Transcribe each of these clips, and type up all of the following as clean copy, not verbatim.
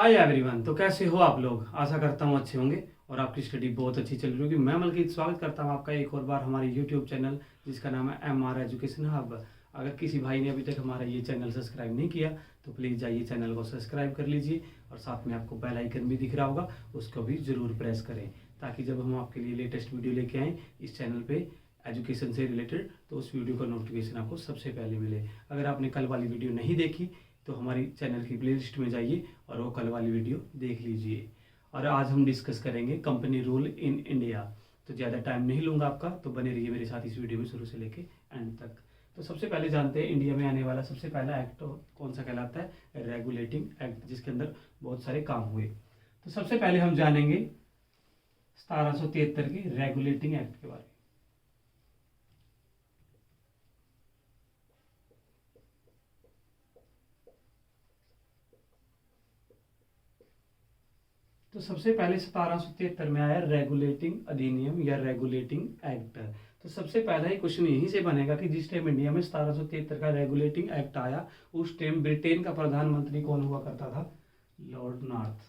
Hi everyone. तो कैसे हो आप लोग? आशा करता हूँ अच्छे होंगे और आपकी स्टडी बहुत अच्छी चल रही होगी। मैं मलकीत स्वागत करता हूँ आपका एक और बार हमारे यूट्यूब चैनल जिसका नाम है MR एजुकेशन हब। अगर किसी भाई ने अभी तक हमारा ये चैनल सब्सक्राइब नहीं किया तो प्लीज़ जाइए चैनल को सब्सक्राइब कर लीजिए और साथ में आपको बेल आइकन भी दिख रहा होगा, उसको भी ज़रूर प्रेस करें ताकि जब हम आपके लिए लेटेस्ट वीडियो लेके आएँ इस चैनल पर एजुकेशन से रिलेटेड तो उस वीडियो का नोटिफिकेशन आपको सबसे पहले मिले। अगर आपने कल वाली वीडियो नहीं देखी तो हमारी चैनल की प्लेलिस्ट में जाइए और वो कल वाली वीडियो देख लीजिए। और आज हम डिस्कस करेंगे कंपनी रूल इन इंडिया। तो ज़्यादा टाइम नहीं लूँगा आपका, तो बने रहिए मेरे साथ इस वीडियो में शुरू से लेके एंड तक। तो सबसे पहले जानते हैं इंडिया में आने वाला सबसे पहला एक्ट कौन सा कहलाता है? रेगुलेटिंग एक्ट, जिसके अंदर बहुत सारे काम हुए। तो सबसे पहले हम जानेंगे 1773 की रेगुलेटिंग एक्ट के बारे में। तो सबसे पहले 1773 में आया रेगुलेटिंग अधिनियम या रेगुलेटिंग एक्ट। तो सबसे पहला ही क्वेश्चन यहीं से बनेगा कि जिस टाइम इंडिया में 1773 का रेगुलेटिंग एक्ट आया उस टाइम ब्रिटेन का प्रधानमंत्री कौन हुआ करता था? Lord north.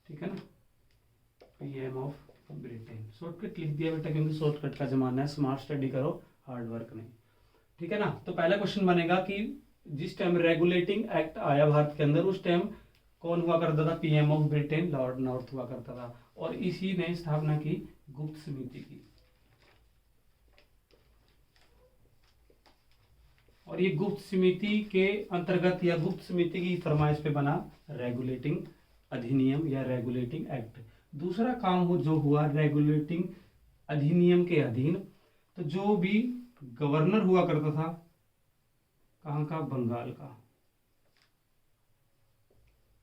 ठीक है ना, पीएम ऑफ ब्रिटेन। शॉर्टकट लिख दिया बेटा क्योंकि शॉर्टकट का जमाना है, स्मार्ट स्टडी करो, हार्ड वर्क नहीं। ठीक है ना। तो पहला क्वेश्चन बनेगा कि जिस टाइम रेगुलेटिंग एक्ट आया भारत के अंदर उस टाइम कौन हुआ करता था? PM of Britain Lord north हुआ करता था और इसी ने स्थापना की गुप्त समिति की। और ये गुप्त समिति के अंतर्गत या गुप्त समिति की फरमाइश पे बना रेगुलेटिंग अधिनियम या रेगुलेटिंग एक्ट। दूसरा काम हो जो हुआ रेगुलेटिंग अधिनियम के अधीन, तो जो भी गवर्नर हुआ करता था, कहाँ का? बंगाल का।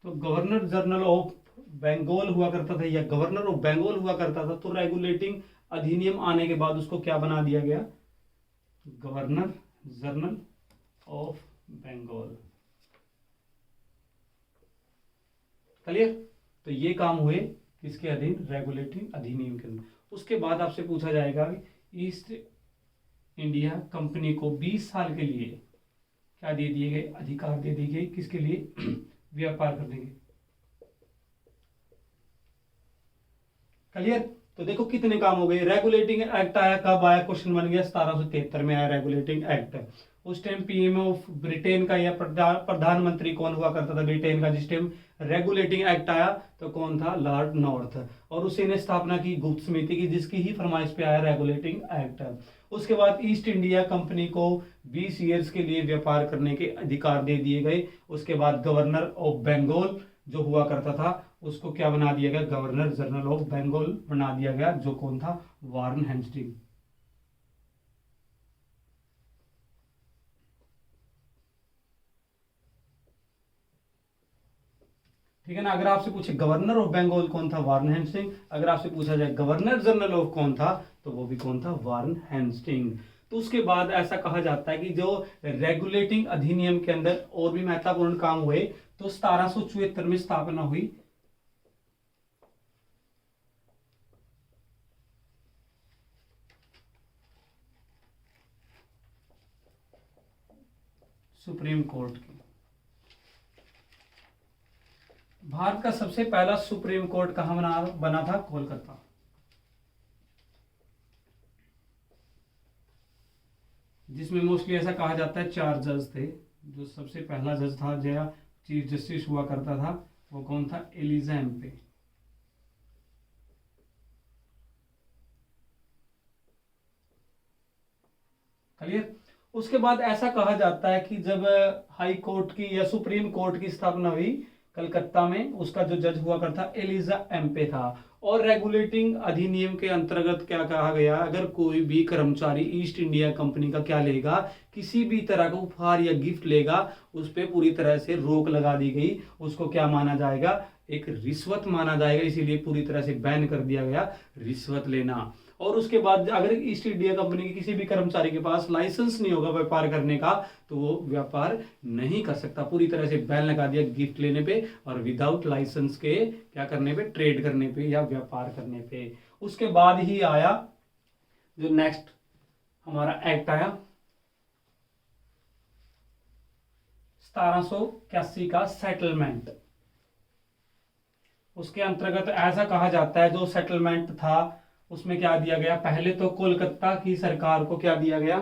तो गवर्नर जनरल ऑफ बंगाल हुआ करता था या गवर्नर ऑफ बंगाल हुआ करता था। तो रेगुलेटिंग अधिनियम आने के बाद उसको क्या बना दिया गया? Governor general of Bengal. Clear? तो ये काम हुए किसके अधीन? रेगुलेटिंग अधिनियम के अंदर। उसके बाद आपसे पूछा जाएगा ईस्ट इंडिया कंपनी को 20 साल के लिए क्या दे दिए गए? अधिकार दे दिए गए किसके लिए? व्यापार करने के। क्लियर? तो देखो कितने काम हो गए। रेगुलेटिंग एक्ट आया कब आया? क्वेश्चन बन गया 1773 में आया रेगुलेटिंग एक्ट। उस टाइम पीएम ऑफ ब्रिटेन का या प्रधानमंत्री कौन हुआ करता था ब्रिटेन का जिस टाइम रेगुलेटिंग एक्ट आया? तो कौन था? Lord north. और उसी ने स्थापना की गुप्त समिति की जिसकी ही फरमाइश पे आया रेगुलेटिंग एक्ट। उसके बाद ईस्ट इंडिया कंपनी को 20 ईयर्स के लिए व्यापार करने के अधिकार दे दिए गए। उसके बाद गवर्नर ऑफ बंगाल जो हुआ करता था उसको क्या बना दिया गया? गवर्नर जनरल ऑफ बंगाल बना दिया गया, जो कौन था? वारन हेस्टिंग। ठीक है ना। अगर आपसे पूछे गवर्नर ऑफ बंगाल कौन था? वारन हेस्टिंग। अगर आपसे पूछा जाए गवर्नर जनरल ऑफ कौन था तो वो भी कौन था? वारन हेस्टिंग। तो उसके बाद ऐसा कहा जाता है कि जो रेगुलेटिंग अधिनियम के अंदर और भी महत्वपूर्ण काम हुए। तो 1774 में स्थापना हुई सुप्रीम कोर्ट की। भारत का सबसे पहला सुप्रीम कोर्ट कहां बना था? कोलकाता। जिसमें मोस्टली ऐसा कहा जाता है 4 जज थे। जो सबसे पहला जज था जो चीफ जस्टिस हुआ करता था वो कौन था? एलिजा एम्पे। क्लियर? उसके बाद ऐसा कहा जाता है कि जब हाई कोर्ट की या सुप्रीम कोर्ट की स्थापना हुई कलकत्ता में, उसका जो जज हुआ करता एलिजा एम्पे था। और रेगुलेटिंग अधिनियम के अंतर्गत क्या कहा गया? अगर कोई भी कर्मचारी ईस्ट इंडिया कंपनी का क्या लेगा, किसी भी तरह का उपहार या गिफ्ट लेगा, उस पर पूरी तरह से रोक लगा दी गई। उसको क्या माना जाएगा? एक रिश्वत माना जाएगा। इसीलिए पूरी तरह से बैन कर दिया गया रिश्वत लेना। और उसके बाद अगर ईस्ट इंडिया कंपनी के किसी भी कर्मचारी के पास लाइसेंस नहीं होगा व्यापार करने का तो वो व्यापार नहीं कर सकता। पूरी तरह से बैन लगा दिया गिफ्ट लेने पे और विदाउट लाइसेंस के क्या करने पे? ट्रेड करने पे या व्यापार करने पे। उसके बाद ही आया जो नेक्स्ट हमारा एक्ट आया 1781 का सेटलमेंट। उसके अंतर्गत ऐसा कहा जाता है जो सेटलमेंट था उसमें क्या दिया गया, पहले तो कोलकाता की सरकार को क्या दिया गया,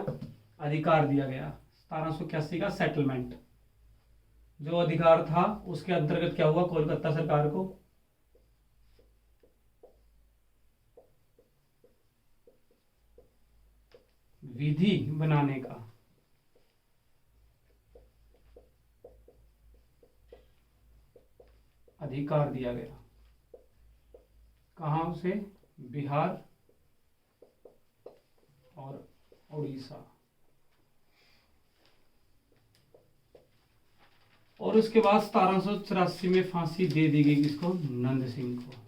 अधिकार दिया गया। 1781 का सेटलमेंट जो अधिकार था उसके अंतर्गत क्या हुआ, कोलकाता सरकार को विधि बनाने का अधिकार दिया गया। कहां से, बिहार और उड़ीसा। और उसके बाद 1784 में फांसी दे दी गई किसको, नंद सिंह को।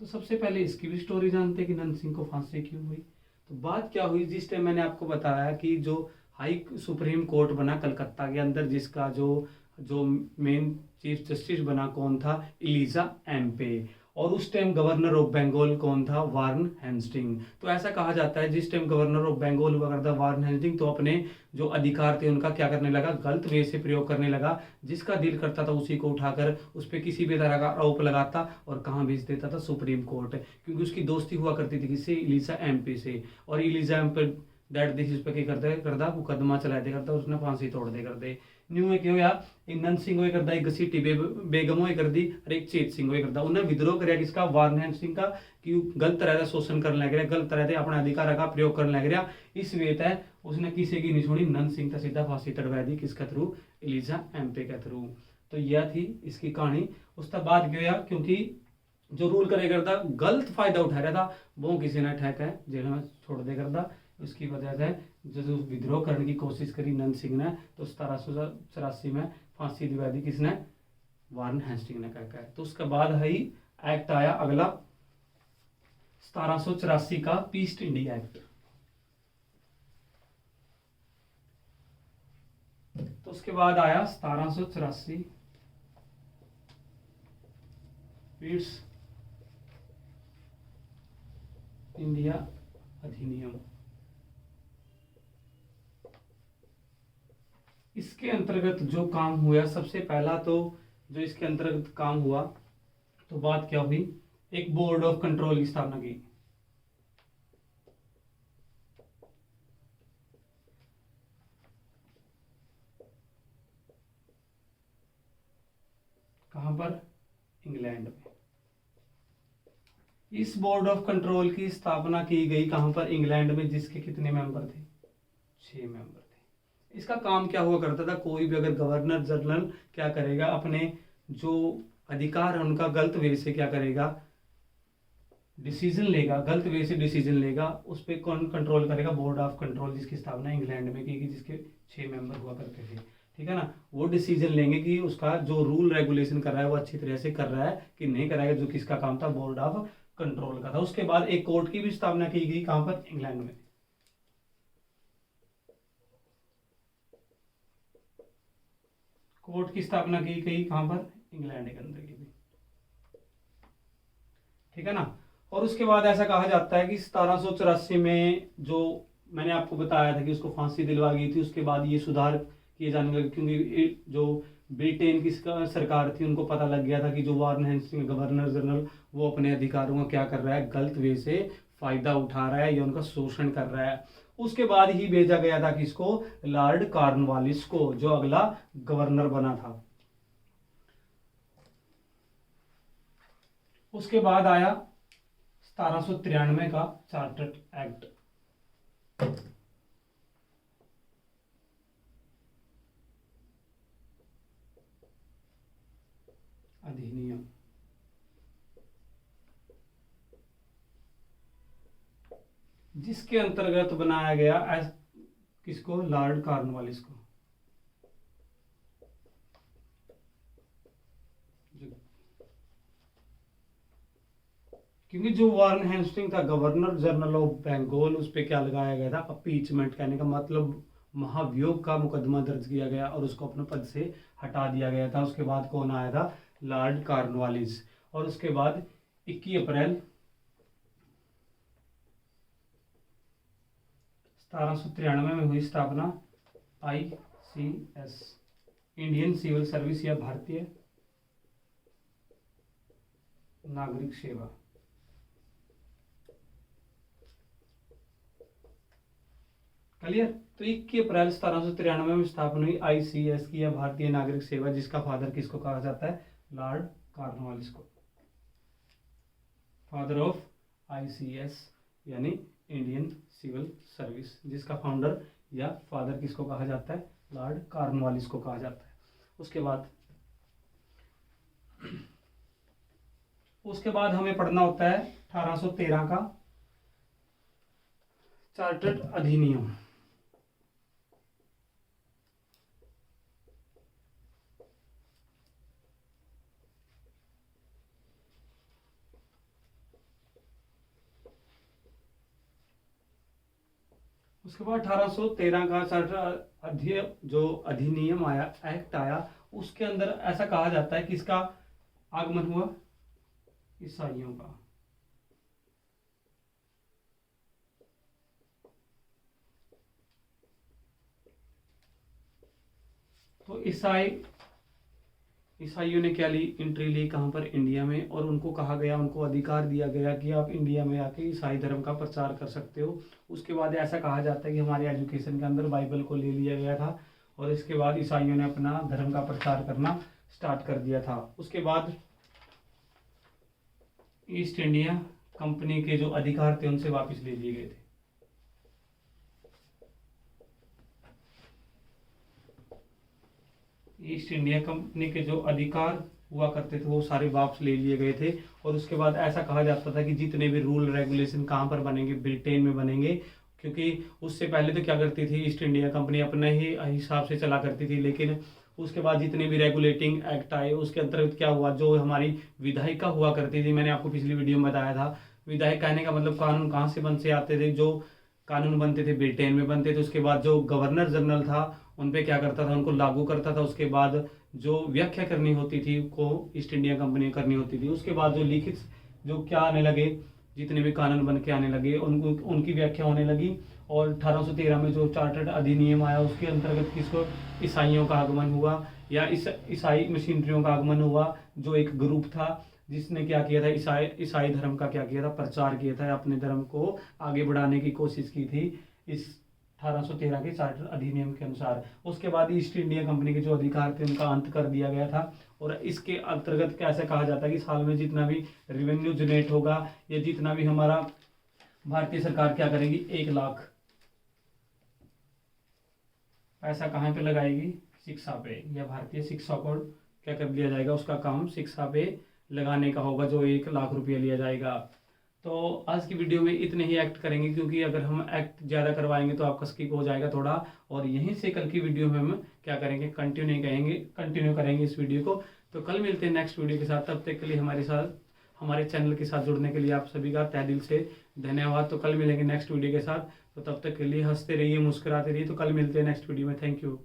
तो सबसे पहले इसकी भी स्टोरी जानते हैं कि नंद सिंह को फांसी क्यों हुई। तो बात क्या हुई, जिस टाइम मैंने आपको बताया कि जो हाई सुप्रीम कोर्ट बना कलकत्ता के अंदर, जिसका जो जो मेन चीफ जस्टिस बना कौन था, एलिजा एम्पे। और उस टाइम गवर्नर ऑफ बंगाल कौन था, वारन हेस्टिंग। तो ऐसा कहा जाता है जिस टाइम गवर्नर ऑफ बंगाल हुआ करता वारन हेस्टिंग, तो अपने जो अधिकार थे उनका क्या करने लगा, गलत वे से प्रयोग करने लगा। जिसका दिल करता था उसी को उठाकर उस पर किसी भी तरह का आरोप लगाता और कहाँ भेज देता था, सुप्रीम कोर्ट। क्योंकि उसकी दोस्ती हुआ करती थी किससे, एलिजा एम्पे से। और एलिजा एम्पे दैट दिस पे क्या करता मुकदमा चला दे करता, उसने फांसी तोड़ दे करते। न्यू एक होया, एक नंद सिंह होए करदा, एक घसीटी बेगम होए कर दी और एक चेत सिंह होए करदा। उन्हें विद्रोह करया किसका, वारन सिंह का, कि गलत तरह का शोषण करने लग रहा, गलत तरह से अपने अधिकार का प्रयोग करने लग रहा। इस वे तय उसने किसी की नहीं सुनी, नंद सिंह का सीधा फांसी तड़वा दी, किसका थ्रू, एलिजा एम्पे के थ्रू। तो यह थी इसकी कहानी। उसका बाद क्या, क्योंकि जो रूल करे करता गलत फायदा उठा रहा था वो किसी ने ठहका है जेल में छोड़ दे करता। उसकी वजह से जो विद्रोह करने की कोशिश करी नंद सिंह ने, तो 1784 में फांसी दिलवा दी किसने, वारन हेस्टिंग ने कहकर। तो उसके बाद है एक्ट आया अगला 1784 का ईस्ट इंडिया एक्ट। तो उसके बाद आया 1784 ईस्ट इंडिया अधिनियम। इसके अंतर्गत जो काम हुआ, सबसे पहला तो जो इसके अंतर्गत काम हुआ, तो बात क्या हुई, एक बोर्ड ऑफ कंट्रोल की स्थापना की। कहां पर, इंग्लैंड में। इस बोर्ड ऑफ कंट्रोल की स्थापना की गई कहां पर, इंग्लैंड में, जिसके कितने मेंबर थे, 6 मेंबर थे। इसका काम क्या हुआ करता था, कोई भी अगर गवर्नर जनरल क्या करेगा, अपने जो अधिकार है उनका गलत वे से क्या करेगा, डिसीजन लेगा, गलत वे से डिसीजन लेगा, उस पर कौन कंट्रोल करेगा, बोर्ड ऑफ कंट्रोल, जिसकी स्थापना इंग्लैंड में की गई, जिसके 6 मेंबर हुआ करते थे। ठीक है ना, वो डिसीजन लेंगे कि उसका जो रूल रेगुलेशन कर रहा है वो अच्छी तरह से कर रहा है कि नहीं कर रहा है, जो किसका काम था, बोर्ड ऑफ कंट्रोल का था। उसके बाद एक कोर्ट की भी स्थापना की गई, कहां पर, इंग्लैंड में। कोर्ट की स्थापना की गई कहां पर, इंग्लैंड के अंदर की भी। ठीक है ना। और उसके बाद ऐसा कहा जाता है कि 1784 में जो मैंने आपको बताया था कि उसको फांसी दिलवा गई थी, उसके बाद ये सुधार किए जाने लगे, क्योंकि जो ब्रिटेन की सरकार थी उनको पता लग गया था कि जो वारन हेस्टिंग गवर्नर जनरल वो अपने अधिकारों का क्या कर रहा है, गलत वे से फायदा उठा रहा है या उनका शोषण कर रहा है। उसके बाद ही भेजा गया था किसको, लॉर्ड कॉर्नवालिस को, जो अगला गवर्नर बना था। उसके बाद आया 1793 का चार्टर्ड एक्ट। अधिनियम, जिसके अंतर्गत बनाया गया किसको, लॉर्ड कॉर्नवालिस को। क्योंकि जो वारन हेस्टिंग था गवर्नर जनरल ऑफ बंगाल, उस पर क्या लगाया गया था, अपीचमेंट, कहने का मतलब महाभियोग का मुकदमा दर्ज किया गया और उसको अपने पद से हटा दिया गया था। उसके बाद कौन आया था, लॉर्ड कॉर्नवालिस। और उसके बाद 21 अप्रैल 1793 में हुई स्थापना ICS, इंडियन सिविल सर्विस या भारतीय नागरिक सेवा। क्लियर। तो 21 अप्रैल 1793 में स्थापना हुई ICS की या भारतीय नागरिक सेवा, जिसका फादर किसको कहा जाता है? लॉर्ड कॉर्नवालिस को, फादर ऑफ ICS यानी इंडियन सिविल सर्विस, जिसका फाउंडर या फादर किसको कहा जाता है? लॉर्ड कॉर्नवालिस को कहा जाता है। उसके बाद हमें पढ़ना होता है 1813 का चार्टर्ड अधिनियम। उसके बाद 1813 का चार्टर जो अधिनियम आया, एक्ट आया, उसके अंदर ऐसा कहा जाता है कि इसका आगमन हुआ ईसाइयों का। तो ईसाइयों ने क्या ली? एंट्री ली कहाँ पर? इंडिया में। और उनको कहा गया, उनको अधिकार दिया गया कि आप इंडिया में आके ईसाई धर्म का प्रचार कर सकते हो। उसके बाद ऐसा कहा जाता है कि हमारे एजुकेशन के अंदर बाइबल को ले लिया गया था और इसके बाद ईसाइयों ने अपना धर्म का प्रचार करना स्टार्ट कर दिया था। उसके बाद ईस्ट इंडिया कंपनी के जो अधिकार थे उनसे वापस ले लिए गए थे। ईस्ट इंडिया कंपनी के जो अधिकार हुआ करते थे वो सारे वापस ले लिए गए थे। और उसके बाद ऐसा कहा जाता था कि जितने भी रूल रेगुलेशन कहाँ पर बनेंगे? ब्रिटेन में बनेंगे, क्योंकि उससे पहले तो क्या करती थी ईस्ट इंडिया कंपनी? अपने ही हिसाब से चला करती थी। लेकिन उसके बाद जितने भी रेगुलेटिंग एक्ट आए उसके अंतर्गत क्या हुआ? जो हमारी विधायिका हुआ करती थी, मैंने आपको पिछली वीडियो में बताया था, विधायक कहने का मतलब कानून कहाँ से बन से आते थे? जो कानून बनते थे ब्रिटेन में बनते थे। उसके बाद जो गवर्नर जनरल था उन पे क्या करता था? उनको लागू करता था। उसके बाद जो व्याख्या करनी होती थी को ईस्ट इंडिया कंपनी करनी होती थी। उसके बाद जो लिखित जो क्या आने लगे, जितने भी कानून बन के आने लगे उनकी व्याख्या होने लगी। और 1813 में जो चार्टर्ड अधिनियम आया उसके अंतर्गत किसको? ईसाइयों का आगमन हुआ या ईसाई मिशनरियों का आगमन हुआ, जो एक ग्रुप था जिसने क्या किया था? ईसाई धर्म का क्या किया था? प्रचार किया था, अपने धर्म को आगे बढ़ाने की कोशिश की थी इस 1813 के चार्टर अधिनियम के अनुसार। उसके बाद ईस्ट इंडिया कंपनी के जो अधिकार थे उनका अंत कर दिया गया था। और इसके अंतर्गत कैसे कहा जाता है कि साल में जितना भी रेवेन्यू जनरेट होगा या जितना भी हमारा भारतीय सरकार क्या करेगी? 1 लाख पैसा कहाँ पे लगाएगी? शिक्षा पे, या भारतीय शिक्षा को क्या कर दिया जाएगा? उसका काम शिक्षा पे लगाने का होगा, जो 1 लाख रुपया लिया जाएगा। तो आज की वीडियो में इतने ही एक्ट करेंगे, क्योंकि अगर हम एक्ट ज़्यादा करवाएंगे तो आपका स्किप हो जाएगा थोड़ा। और यहीं से कल की वीडियो में हम क्या करेंगे? कंटिन्यू करेंगे इस वीडियो को। तो कल मिलते हैं नेक्स्ट वीडियो के साथ। तब तक के लिए हमारे चैनल के साथ जुड़ने के लिए आप सभी का तहे दिल से धन्यवाद। तो कल मिलेंगे नेक्स्ट वीडियो के साथ। तो तब तक के लिए हंसते रहिए, मुस्कुराते रहिए। तो कल मिलते हैं नेक्स्ट वीडियो में। Thank you.